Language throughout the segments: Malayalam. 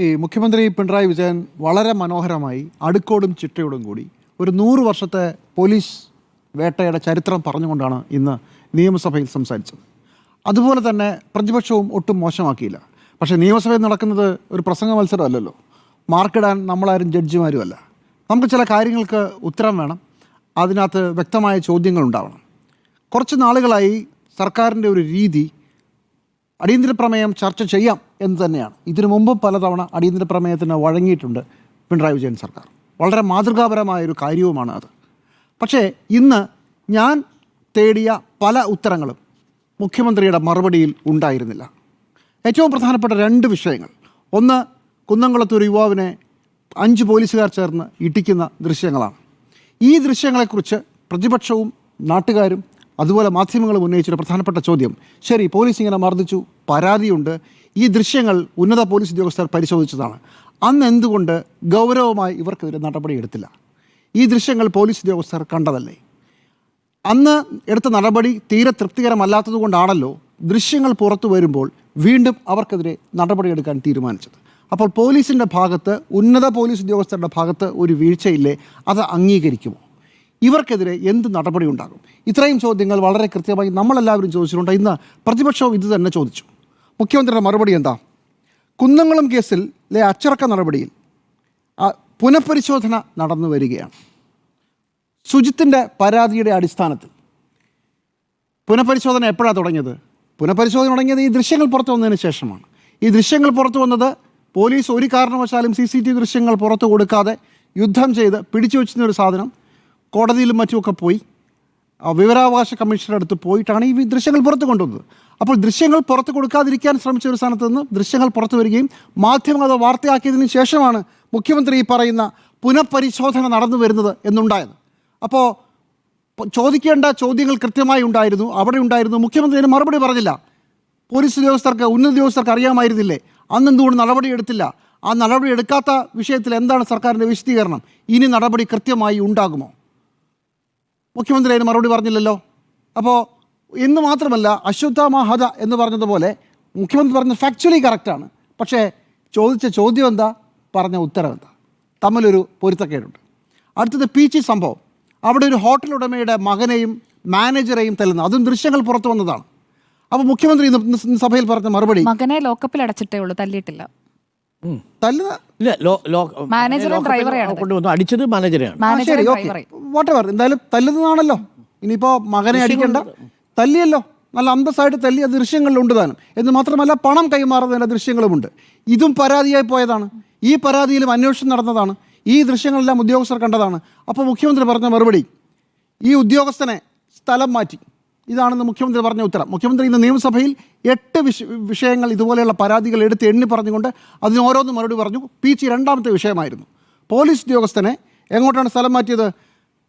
ഈ മുഖ്യമന്ത്രി പിണറായി വിജയൻ വളരെ മനോഹരമായി അടുക്കോടും ചിട്ടയോടും കൂടി ഒരു 100 വർഷത്തെ പോലീസ് വേട്ടയുടെ ചരിത്രം പറഞ്ഞുകൊണ്ടാണ് ഇന്ന് നിയമസഭയിൽ സംസാരിച്ചത്. അതുപോലെ തന്നെ പ്രതിപക്ഷവും ഒട്ടും മോശമാക്കിയില്ല. പക്ഷേ നിയമസഭയിൽ നടക്കുന്നത് ഒരു പ്രസംഗ മത്സരമല്ലല്ലോ, മാർക്കിടാൻ നമ്മളാരും ജഡ്ജിമാരുമല്ല. നമുക്ക് ചില കാര്യങ്ങൾക്ക് ഉത്തരം വേണം, അതിനകത്ത് വ്യക്തമായ ചോദ്യങ്ങൾ ഉണ്ടാവണം. കുറച്ച് നാളുകളായി സർക്കാരിൻ്റെ ഒരു രീതി അടിയന്തര പ്രമേയം ചർച്ച ചെയ്യാം എന്ന് തന്നെയാണ്. ഇതിനു മുമ്പും പലതവണ അടിയന്തര പ്രമേയത്തിന് വഴങ്ങിയിട്ടുണ്ട് പിണറായി വിജയൻ സർക്കാർ. വളരെ മാതൃകാപരമായൊരു കാര്യവുമാണ് അത്. പക്ഷേ ഇന്ന് ഞാൻ തേടിയ പല ഉത്തരങ്ങളും മുഖ്യമന്ത്രിയുടെ മറുപടിയിൽ ഉണ്ടായിരുന്നില്ല. ഏറ്റവും പ്രധാനപ്പെട്ട 2 വിഷയങ്ങൾ. ഒന്ന്, കുന്നംകുളത്തൊരു യുവാവിനെ 5 പോലീസുകാർ ചേർന്ന് ഇടിക്കുന്ന ദൃശ്യങ്ങളാണ്. ഈ ദൃശ്യങ്ങളെക്കുറിച്ച് പ്രതിപക്ഷവും നാട്ടുകാരും അതുപോലെ മാധ്യമങ്ങളും ഉന്നയിച്ചൊരു പ്രധാനപ്പെട്ട ചോദ്യം, ശരി, പോലീസ് ഇങ്ങനെ മർദ്ദിച്ചു, പരാതിയുണ്ട്, ഈ ദൃശ്യങ്ങൾ ഉന്നത പോലീസ് ഉദ്യോഗസ്ഥർ പരിശോധിച്ചതാണ്, അന്ന് എന്തുകൊണ്ട് ഗൗരവമായി ഇവർക്കെതിരെ നടപടിയെടുത്തില്ല? ഈ ദൃശ്യങ്ങൾ പോലീസ് ഉദ്യോഗസ്ഥർ കണ്ടതല്ലേ? അന്ന് എടുത്ത നടപടി തീരെ തൃപ്തികരമല്ലാത്തതുകൊണ്ടാണല്ലോ ദൃശ്യങ്ങൾ പുറത്തു വരുമ്പോൾ വീണ്ടും അവർക്കെതിരെ നടപടിയെടുക്കാൻ തീരുമാനിച്ചത്. അപ്പോൾ പോലീസിൻ്റെ ഭാഗത്ത്, ഉന്നത പോലീസ് ഉദ്യോഗസ്ഥരുടെ ഭാഗത്ത് ഒരു വീഴ്ചയില്ലേ? അത് അംഗീകരിക്കുമോ? ഇവർക്കെതിരെ എന്ത് നടപടി ഉണ്ടാകും? ഇത്രയും ചോദ്യങ്ങൾ വളരെ കൃത്യമായി നമ്മളെല്ലാവരും ചോദിച്ചിട്ടുണ്ട്. ഇന്ന് പ്രതിപക്ഷവും ഇത് തന്നെ ചോദിച്ചു. മുഖ്യമന്ത്രിയുടെ മറുപടി എന്താ? കുന്നംകുളം കേസിലെ അച്ചടക്ക നടപടിയിൽ പുനഃപരിശോധന നടന്നു വരികയാണ്. സുജിത്തിൻ്റെ പരാതിയുടെ അടിസ്ഥാനത്തിൽ പുനഃപരിശോധന എപ്പോഴാണ് തുടങ്ങിയത്? പുനഃപരിശോധന തുടങ്ങിയത് ഈ ദൃശ്യങ്ങൾ പുറത്തു വന്നതിന് ശേഷമാണ്. ഈ ദൃശ്യങ്ങൾ പുറത്തു വന്നത് പോലീസ് ഒരു കാരണവശാലും CCTV ദൃശ്യങ്ങൾ പുറത്തു കൊടുക്കാതെ യുദ്ധം ചെയ്ത് പിടിച്ചു വെച്ചിരുന്നൊരു സാധനം കോടതിയിലും മറ്റുമൊക്കെ പോയി വിവരാവകാശ കമ്മീഷൻ്റെ അടുത്ത് പോയിട്ടാണ് ഈ ദൃശ്യങ്ങൾ പുറത്തു കൊണ്ടുവന്നത്. അപ്പോൾ ദൃശ്യങ്ങൾ പുറത്തു കൊടുക്കാതിരിക്കാൻ ശ്രമിച്ച ഒരു സ്ഥാനത്ത് നിന്ന് ദൃശ്യങ്ങൾ പുറത്തു വരികയും മാധ്യമങ്ങൾ അത് വാർത്തയാക്കിയതിന് ശേഷമാണ് മുഖ്യമന്ത്രി ഈ പറയുന്ന പുനഃപരിശോധന നടന്നു വരുന്നത് എന്നുണ്ടായത്. അപ്പോൾ ചോദിക്കേണ്ട ചോദ്യങ്ങൾ കൃത്യമായി ഉണ്ടായിരുന്നു, അവിടെ ഉണ്ടായിരുന്നു. മുഖ്യമന്ത്രി അതിന് മറുപടി പറഞ്ഞില്ല. പോലീസ് ഉദ്യോഗസ്ഥർക്ക്, ഉന്നത ഉദ്യോഗസ്ഥർക്ക് അറിയാമായിരുന്നില്ലേ? അന്ന് എന്തുകൊണ്ട് നടപടിയെടുത്തില്ല? ആ നടപടി എടുക്കാത്ത വിഷയത്തിൽ എന്താണ് സർക്കാരിൻ്റെ വിശദീകരണം? ഇനി നടപടി കൃത്യമായി ഉണ്ടാകുമോ? മുഖ്യമന്ത്രി അതിന് മറുപടി പറഞ്ഞില്ലല്ലോ. അപ്പോൾ എന്ന് മാത്രമല്ല, അശ്വത്ഥാമഹത എന്ന് പറഞ്ഞതുപോലെ മുഖ്യമന്ത്രി പറഞ്ഞ ഫാക്ച്വലി കറക്റ്റാണ്. പക്ഷേ ചോദിച്ച ചോദ്യം എന്താ, പറഞ്ഞ ഉത്തരം എന്താ? തമ്മിലൊരു പൊരുത്തക്കേടുണ്ട്. അടുത്തത് പീച്ചി സംഭവം. അവിടെ ഒരു ഹോട്ടൽ ഉടമയുടെ മകനെയും മാനേജറെയും തല്ലുന്നു, അതും ദൃശ്യങ്ങൾ പുറത്തു വന്നതാണ്. അപ്പോൾ മുഖ്യമന്ത്രി ഇന്ന് സഭയിൽ പറഞ്ഞ മറുപടി, മകനെ ലോക്കപ്പിൽ അടച്ചിട്ടേ ഉള്ളൂ, തല്ലിയിട്ടില്ല. അടിച്ചത് മാനേജരെയാണ്. വാട്ടെവർ, എന്തായാലും തല്ലുന്നതാണല്ലോ. ഇനിയിപ്പോൾ മകനെ അടിക്കേണ്ട, തല്ലിയല്ലോ, നല്ല അന്തസ്സായിട്ട് തല്ലി, അത് ദൃശ്യങ്ങളിലുണ്ട് താനും. എന്ന് മാത്രമല്ല പണം കൈമാറുന്നതിൻ്റെ ദൃശ്യങ്ങളുമുണ്ട്. ഇതും പരാതിയായി പോയതാണ്. ഈ പരാതിയിലും അന്വേഷണം നടന്നതാണ്. ഈ ദൃശ്യങ്ങളെല്ലാം ഉദ്യോഗസ്ഥർ കണ്ടതാണ്. അപ്പോൾ മുഖ്യമന്ത്രി പറഞ്ഞ മറുപടി, ഈ ഉദ്യോഗസ്ഥനെ സ്ഥലം മാറ്റി. ഇതാണെന്ന് മുഖ്യമന്ത്രി പറഞ്ഞ ഉത്തരം. മുഖ്യമന്ത്രി ഇന്ന് നിയമസഭയിൽ 8 വിഷയങ്ങൾ ഇതുപോലെയുള്ള പരാതികൾ എടുത്ത് എണ്ണി പറഞ്ഞുകൊണ്ട് അതിന് ഓരോന്നും മറുപടി പറഞ്ഞു. പീച്ചി 2ാമത്തെ വിഷയമായിരുന്നു. പോലീസ് ഉദ്യോഗസ്ഥനെ എങ്ങോട്ടാണ് സ്ഥലം മാറ്റിയത്?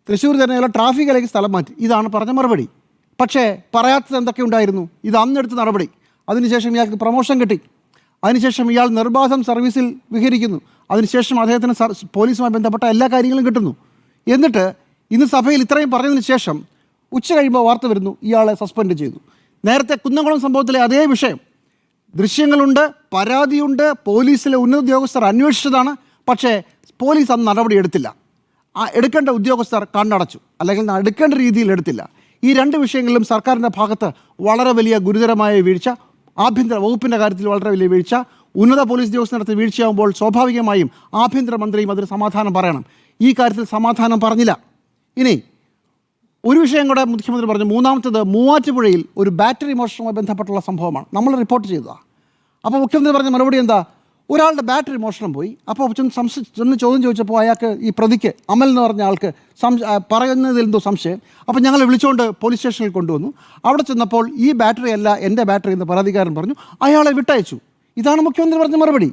തൃശ്ശൂർ തന്നെയുള്ള ട്രാഫിക്കിലേക്ക് സ്ഥലം മാറ്റി. ഇതാണ് പറഞ്ഞ മറുപടി. പക്ഷേ പറയാത്തത് എന്തൊക്കെ ഉണ്ടായിരുന്നു? ഇത് അന്നെടുത്ത നടപടി. അതിനുശേഷം ഇയാൾക്ക് പ്രൊമോഷൻ കിട്ടി. അതിനുശേഷം ഇയാൾ നിർബാധം സർവീസിൽ വിഹരിക്കുന്നു. അതിനുശേഷം അദ്ദേഹത്തിന് പോലീസുമായി ബന്ധപ്പെട്ട എല്ലാ കാര്യങ്ങളും കിട്ടുന്നു. എന്നിട്ട് ഇന്ന് സഭയിൽ ഇത്രയും പറഞ്ഞതിന് ശേഷം ഉച്ച കഴിയുമ്പോൾ വാർത്ത വരുന്നു, ഇയാളെ സസ്പെൻഡ് ചെയ്തു. നേരത്തെ കുന്നംകുളം സംഭവത്തിലെ അതേ വിഷയം, ദൃശ്യങ്ങളുണ്ട്, പരാതിയുണ്ട്, പോലീസിലെ ഉന്നത ഉദ്യോഗസ്ഥർ അന്വേഷിച്ചതാണ്. പക്ഷേ പോലീസ് അന്ന് നടപടി എടുത്തില്ല. ആ എടുക്കേണ്ട ഉദ്യോഗസ്ഥർ കണ്ണടച്ചു, അല്ലെങ്കിൽ എടുക്കേണ്ട രീതിയിൽ എടുത്തില്ല. ഈ 2 വിഷയങ്ങളിലും സർക്കാരിൻ്റെ ഭാഗത്ത് വളരെ വലിയ ഗുരുതരമായ വീഴ്ച, ആഭ്യന്തര വകുപ്പിൻ്റെ കാര്യത്തിൽ വളരെ വലിയ വീഴ്ച, ഉന്നത പോലീസ് ഉദ്യോഗസ്ഥരുടെ വീഴ്ചയാകുമ്പോൾ സ്വാഭാവികമായും ആഭ്യന്തരമന്ത്രിയും അതിന് സമാധാനം പറയണം. ഈ കാര്യത്തിൽ സമാധാനം പറഞ്ഞില്ല. ഇനി ഒരു വിഷയം കൂടെ മുഖ്യമന്ത്രി പറഞ്ഞു. 3ാമത്തേത്, മൂവാറ്റുപുഴയിൽ ഒരു ബാറ്ററി മോഷണവുമായി ബന്ധപ്പെട്ടുള്ള സംഭവമാണ്. നമ്മൾ റിപ്പോർട്ട് ചെയ്തതാണ്. അപ്പോൾ മുഖ്യമന്ത്രി പറഞ്ഞ മറുപടി എന്താ? ഒരാളുടെ ബാറ്ററി മോഷണം പോയി. അപ്പോൾ ചെന്ന് ചോദ്യം ചോദിച്ചപ്പോൾ അയാൾക്ക്, ഈ പ്രതിക്ക്, അമൽ എന്ന് പറഞ്ഞ ആൾക്ക് പറയുന്നതിൽ എന്തോ സംശയം. അപ്പോൾ ഞങ്ങളെ വിളിച്ചുകൊണ്ട് പോലീസ് സ്റ്റേഷനിൽ കൊണ്ടുവന്നു. അവിടെ ചെന്നപ്പോൾ ഈ ബാറ്ററി അല്ല എൻ്റെ ബാറ്ററി എന്ന് പരാതിക്കാരൻ പറഞ്ഞു. അയാളെ വിട്ടയച്ചു. ഇതാണ് മുഖ്യമന്ത്രി പറഞ്ഞ മറുപടി.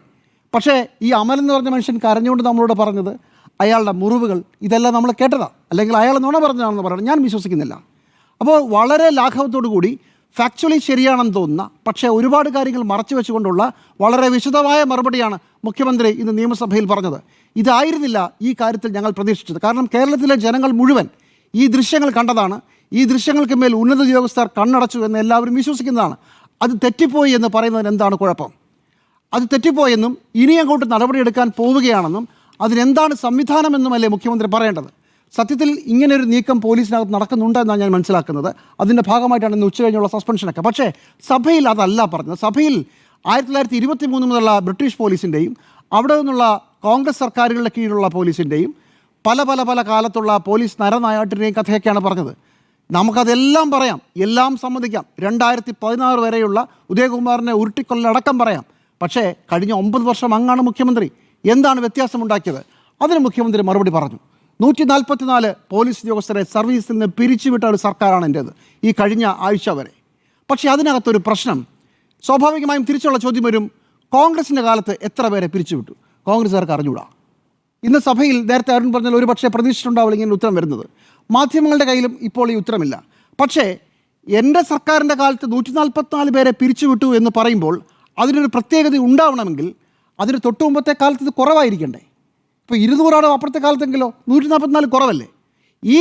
പക്ഷേ ഈ അമൽ എന്ന് പറഞ്ഞ മനുഷ്യൻ കരഞ്ഞുകൊണ്ട് നമ്മളോട് പറഞ്ഞത് അയാളുടെ മുറിവുകൾ, ഇതെല്ലാം നമ്മൾ കേട്ടതാണ്, അല്ലെങ്കിൽ അയാൾ നുണ പറഞ്ഞതാണെന്ന് പറയണം. ഞാൻ വിശ്വസിക്കുന്നില്ല. അപ്പോൾ വളരെ ലാഘവത്തോടു കൂടി ഫാക്ച്വലി ശരിയാണെന്ന് തോന്നുന്ന, പക്ഷേ ഒരുപാട് കാര്യങ്ങൾ മറച്ചു വെച്ചുകൊണ്ടുള്ള വളരെ വിശദമായ മറുപടിയാണ് മുഖ്യമന്ത്രി ഇന്ന് നിയമസഭയിൽ പറഞ്ഞത്. ഇതായിരുന്നില്ല ഈ കാര്യത്തിൽ ഞങ്ങൾ പ്രതീക്ഷിച്ചത്. കാരണം കേരളത്തിലെ ജനങ്ങൾ മുഴുവൻ ഈ ദൃശ്യങ്ങൾ കണ്ടതാണ്. ഈ ദൃശ്യങ്ങൾക്ക് മേൽ ഉന്നത ഉദ്യോഗസ്ഥർ കണ്ണടച്ചു എന്ന് എല്ലാവരും വിശ്വസിക്കുന്നതാണ്. അത് തെറ്റിപ്പോയി എന്ന് പറയുന്നതിന് എന്താണ് കുഴപ്പം? അത് തെറ്റിപ്പോയെന്നും ഇനി അങ്ങോട്ട് നടപടിയെടുക്കാൻ പോവുകയാണെന്നും അതിനെന്താണ് സംവിധാനമെന്നുമല്ലേ മുഖ്യമന്ത്രി പറയേണ്ടത്. സത്യത്തിൽ ഇങ്ങനൊരു നീക്കം പോലീസിനകത്ത് നടക്കുന്നുണ്ട് എന്നാണ് ഞാൻ മനസ്സിലാക്കുന്നത്. അതിൻ്റെ ഭാഗമായിട്ടാണ് ഇന്ന് ഉച്ചകഴിഞ്ഞുള്ള സസ്പെൻഷനൊക്കെ. പക്ഷേ സഭയിൽ അതല്ല പറഞ്ഞത്. സഭയിൽ 1923 മുതലുള്ള ബ്രിട്ടീഷ് പോലീസിൻ്റെയും അവിടെ നിന്നുള്ള കോൺഗ്രസ് സർക്കാരുകളുടെ കീഴിലുള്ള പോലീസിൻ്റെയും പല കാലത്തുള്ള പോലീസ് നരനായാട്ടിൻ്റെയും കഥയൊക്കെയാണ് പറഞ്ഞത്. നമുക്കതെല്ലാം പറയാം, എല്ലാം സമ്മതിക്കാം. 2016 വരെയുള്ള ഉദയകുമാറിനെ ഉരുട്ടിക്കൊല്ലടക്കം പറയാം. പക്ഷേ കഴിഞ്ഞ 9 വർഷം അങ്ങാണ് മുഖ്യമന്ത്രി. എന്താണ് വ്യത്യാസമുണ്ടാക്കിയത്? അതിന് മുഖ്യമന്ത്രി മറുപടി പറഞ്ഞു. 144 പോലീസ് ഉദ്യോഗസ്ഥരെ സർവീസിൽ നിന്ന് പിരിച്ചുവിട്ട ഒരു സർക്കാരാണ് എൻ്റേത് ഈ കഴിഞ്ഞ ആഴ്ച വരെ. പക്ഷേ അതിനകത്തൊരു പ്രശ്നം, സ്വാഭാവികമായും തിരിച്ചുള്ള ചോദ്യം വരും, കോൺഗ്രസിൻ്റെ കാലത്ത് എത്ര പേരെ പിരിച്ചുവിട്ടു? കോൺഗ്രസ്സുകാർക്ക് അറിഞ്ഞൂടാ. ഇന്ന് സഭയിൽ നേരത്തെ അരുൺ പറഞ്ഞാൽ ഒരു പക്ഷേ പ്രതീക്ഷിച്ചിട്ടുണ്ടാവില്ല ഇങ്ങനെ ഉത്തരം വരുന്നത്. മാധ്യമങ്ങളുടെ കയ്യിലും ഇപ്പോൾ ഈ ഉത്തരമില്ല. പക്ഷേ എൻ്റെ സർക്കാരിൻ്റെ കാലത്ത് 144 പേരെ പിരിച്ചുവിട്ടു എന്ന് പറയുമ്പോൾ അതിനൊരു പ്രത്യേകത ഉണ്ടാവണമെങ്കിൽ അതിന് തൊട്ട് മുമ്പത്തെ കാലത്ത് ഇത് കുറവായിരിക്കണ്ടേ? ഇപ്പോൾ 200 അപ്പുറത്തെ കാലത്തെങ്കിലോ 144 കുറവല്ലേ? ഈ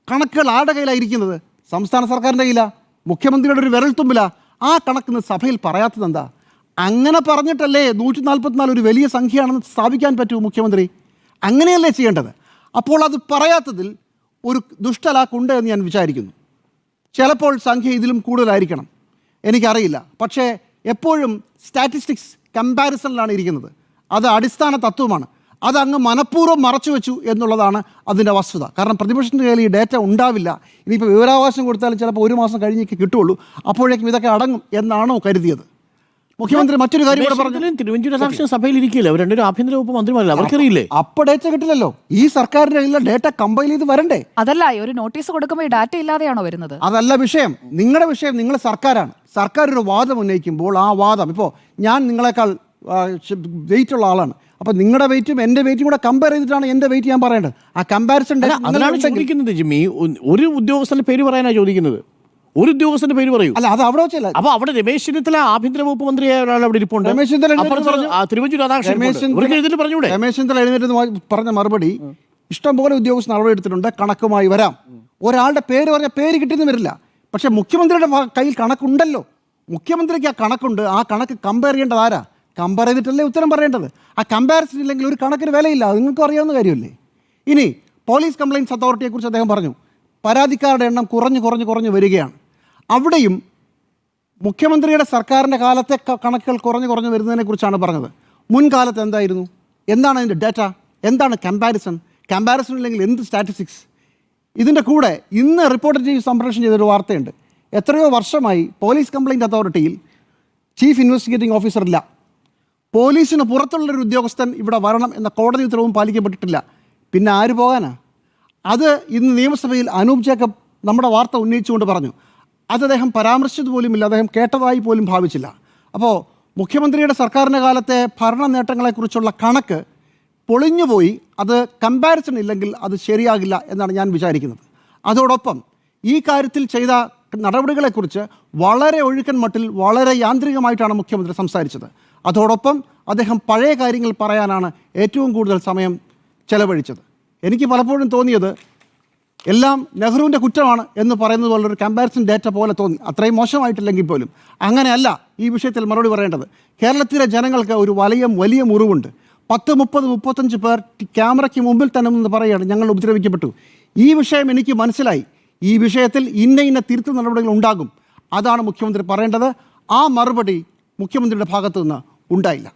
കണക്കുകൾ ആരുടെ കയ്യിലായിരിക്കുന്നത്? സംസ്ഥാന സർക്കാരിൻ്റെ കയ്യിലാണ്, മുഖ്യമന്ത്രിയുടെ ഒരു വിരൽത്തുമ്പിലാണ്. ആ കണക്കിന്ന് സഭയിൽ പറയാത്തത് എന്താ? അങ്ങനെ പറഞ്ഞിട്ടല്ലേ 144 ഒരു വലിയ സംഖ്യയാണെന്ന് സ്ഥാപിക്കാൻ പറ്റൂ മുഖ്യമന്ത്രി? അങ്ങനെയല്ലേ ചെയ്യേണ്ടത്? അപ്പോൾ അത് പറയാത്തതിൽ ഒരു ദുഷ്ടലാക്കുണ്ട് എന്ന് ഞാൻ വിചാരിക്കുന്നു. ചിലപ്പോൾ സംഖ്യ ഇതിലും കൂടുതലായിരിക്കണം, എനിക്കറിയില്ല. പക്ഷേ എപ്പോഴും സ്റ്റാറ്റിസ്റ്റിക്സ് കമ്പാരിസണിലാണ് ഇരിക്കുന്നത്. അത് അടിസ്ഥാന തത്വമാണ്. അതങ്ങ് മനഃപൂർവ്വം മറച്ചു വെച്ചു എന്നുള്ളതാണ് അതിൻ്റെ വസ്തുത. കാരണം പ്രതിപക്ഷത്തിൻ്റെ കയ്യിൽ ഈ ഡേറ്റ ഉണ്ടാവില്ല. ഇനിയിപ്പോൾ വിവരാവകാശം കൊടുത്താലും ചിലപ്പോൾ 1 മാസം കഴിഞ്ഞേക്ക് കിട്ടുള്ളൂ. അപ്പോഴേക്കും ഇതൊക്കെ അടങ്ങും എന്നാണോ കരുതിയത്? മുഖ്യമന്ത്രി മറ്റൊരു കാര്യം കൂടെ പറഞ്ഞു. തിരുവഞ്ചൂർ രാധാകൃഷ്ണൻ സഭയിൽ ഇരിക്കില്ല, അവർ രണ്ടുപേരും ആഭ്യന്തര വകുപ്പ് മന്ത്രിമാരല്ല, അവർക്കറിയില്ലേ? അപ്പോൾ ഡേറ്റ കിട്ടില്ലല്ലോ. ഈ സർക്കാരിൻ്റെ കയ്യിലെ ഡേറ്റ കമ്പൈൽ ചെയ്ത് വരണ്ടേ? അതല്ല, ഒരു നോട്ടീസ് കൊടുക്കുമ്പോൾ ഈ ഡാറ്റ ഇല്ലാതെയാണോ വരുന്നത്? അതല്ല വിഷയം. നിങ്ങളുടെ വിഷയം, നിങ്ങൾ സർക്കാരാണ്. സർക്കാർ ഒരു വാദം ഉന്നയിക്കുമ്പോൾ ആ വാദം, ഇപ്പോൾ ഞാൻ നിങ്ങളെക്കാൾ വെയിറ്റ് ഉള്ള ആളാണ്, അപ്പോൾ നിങ്ങളുടെ വെയിറ്റും എൻ്റെ വെയിറ്റും കൂടെ കമ്പയർ ചെയ്തിട്ടാണ് എൻ്റെ വെയിറ്റ് ഞാൻ പറയേണ്ടത്. ആ കമ്പാരിസൺ അതാണ് ചോദിക്കുന്നത് ജിമ്മി. ഒരു ഉദ്യോഗസ്ഥന്റെ പേര് പറയാനാണ് ചോദിക്കുന്നത്. ഒരു ഉദ്യോഗസ്ഥന്റെ പേര് പറയൂ. അല്ല, അത് അവിടെ വെച്ചല്ല. അപ്പൊ അവിടെ രമേശ് ചെന്നിത്തല ആഭ്യന്തര വകുപ്പ് മന്ത്രിയായ ഒരാൾ അവിടെ ഇരിപ്പുണ്ട്. രമേശ് ചെന്നിത്തല എഴുന്നേറ്റ് പറഞ്ഞ മറുപടി, ഇഷ്ടംപോലെ ഉദ്യോഗസ്ഥർ നടപടിയെടുത്തിട്ടുണ്ട്, കണക്കുമായി വരാം. ഒരാളുടെ പേര് പറഞ്ഞ പേര് കിട്ടിയെന്ന് വരില്ല. പക്ഷെ മുഖ്യമന്ത്രിയുടെ കയ്യിൽ കണക്കുണ്ടല്ലോ. മുഖ്യമന്ത്രിക്ക് ആ കണക്കുണ്ട്. ആ കണക്ക് കമ്പയർ ചെയ്യേണ്ടത് ആരാ? കമ്പയർ ചെയ്തിട്ടല്ലേ ഉത്തരം പറയേണ്ടത്. ആ കമ്പാരിസൺ ഇല്ലെങ്കിൽ ഒരു കണക്കിന് വിലയില്ല. അത് നിങ്ങൾക്ക് അറിയാവുന്ന കാര്യമല്ലേ. ഇനി പോലീസ് കംപ്ലയിൻറ്റ്സ് അതോറിറ്റിയെക്കുറിച്ച് അദ്ദേഹം പറഞ്ഞു. പരാതിക്കാരുടെ എണ്ണം കുറഞ്ഞു വരികയാണ്. അവിടെയും മുഖ്യമന്ത്രിയുടെ സർക്കാരിൻ്റെ കാലത്തെ കണക്കുകൾ കുറഞ്ഞു വരുന്നതിനെക്കുറിച്ചാണ് പറഞ്ഞത്. മുൻകാലത്ത് എന്തായിരുന്നു? എന്താണ് അതിൻ്റെ ഡാറ്റ? എന്താണ് കമ്പാരിസൺ ഇല്ലെങ്കിൽ എന്ത് സ്റ്റാറ്റിസ്റ്റിക്സ്? ഇതിൻ്റെ കൂടെ ഇന്ന് റിപ്പോർട്ടർ ടി വി സംപ്രേഷണം ചെയ്തൊരു വാർത്തയുണ്ട്. എത്രയോ വർഷമായി പോലീസ് കംപ്ലയിൻറ്റ് അതോറിറ്റിയിൽ ചീഫ് ഇൻവെസ്റ്റിഗേറ്റിംഗ് ഓഫീസർ ഇല്ല. പോലീസിന് പുറത്തുള്ളൊരു ഉദ്യോഗസ്ഥൻ ഇവിടെ വരണം എന്ന കോടതി ഉത്തരവും പാലിക്കപ്പെട്ടിട്ടില്ല. പിന്നെ ആര് പോകാനാ? അത് ഇന്ന് നിയമസഭയിൽ അനൂപ് ജേക്കബ് നമ്മുടെ വാർത്ത ഉന്നയിച്ചുകൊണ്ട് പറഞ്ഞു. അത് അദ്ദേഹം പരാമർശിച്ചത് പോലുമില്ല, അദ്ദേഹം കേട്ടതായി പോലും ഭാവിച്ചില്ല. അപ്പോൾ മുഖ്യമന്ത്രിയുടെ സർക്കാരിൻ്റെ കാലത്തെ ഭരണ നേട്ടങ്ങളെക്കുറിച്ചുള്ള കണക്ക് പൊളിഞ്ഞുപോയി. അത് കമ്പാരിസൺ ഇല്ലെങ്കിൽ അത് ശരിയാകില്ല എന്നാണ് ഞാൻ വിചാരിക്കുന്നത്. അതോടൊപ്പം ഈ കാര്യത്തിൽ ചെയ്ത നടപടികളെക്കുറിച്ച് വളരെ ഒഴുക്കൻ മട്ടിൽ വളരെ യാന്ത്രികമായിട്ടാണ് മുഖ്യമന്ത്രി സംസാരിച്ചത്. അതോടൊപ്പം അദ്ദേഹം പഴയ കാര്യങ്ങൾ പറയാനാണ് ഏറ്റവും കൂടുതൽ സമയം ചെലവഴിച്ചത്. എനിക്ക് പലപ്പോഴും തോന്നിയത് എല്ലാം നെഹ്റുവിൻ്റെ കുറ്റമാണ് എന്ന് പറയുന്നത് പോലൊരു കമ്പാരിസൺ ഡേറ്റ പോലെ തോന്നി. അത്രയും മോശമായിട്ടില്ലെങ്കിൽ പോലും അങ്ങനെയല്ല ഈ വിഷയത്തിൽ മറുപടി പറയേണ്ടത്. കേരളത്തിലെ ജനങ്ങൾക്ക് ഒരു വലിയ മുറിവുണ്ട്. 10, 30, 35 പേർ ക്യാമറയ്ക്ക് മുമ്പിൽ തന്നെ നിന്ന് പറയുകയാണ് ഞങ്ങൾ ഉപദ്രവിക്കപ്പെട്ടു. ഈ വിഷയം എനിക്ക് മനസ്സിലായി. ഈ വിഷയത്തിൽ ഇന്ന തിരുത്തൽ നടപടികൾ ഉണ്ടാകും. അതാണ് മുഖ്യമന്ത്രി പറയേണ്ടത്. ആ മറുപടി മുഖ്യമന്ത്രിയുടെ ഭാഗത്തു നിന്ന് ഉണ്ടായില്ല.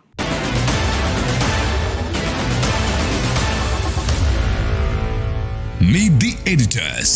Meet the editors.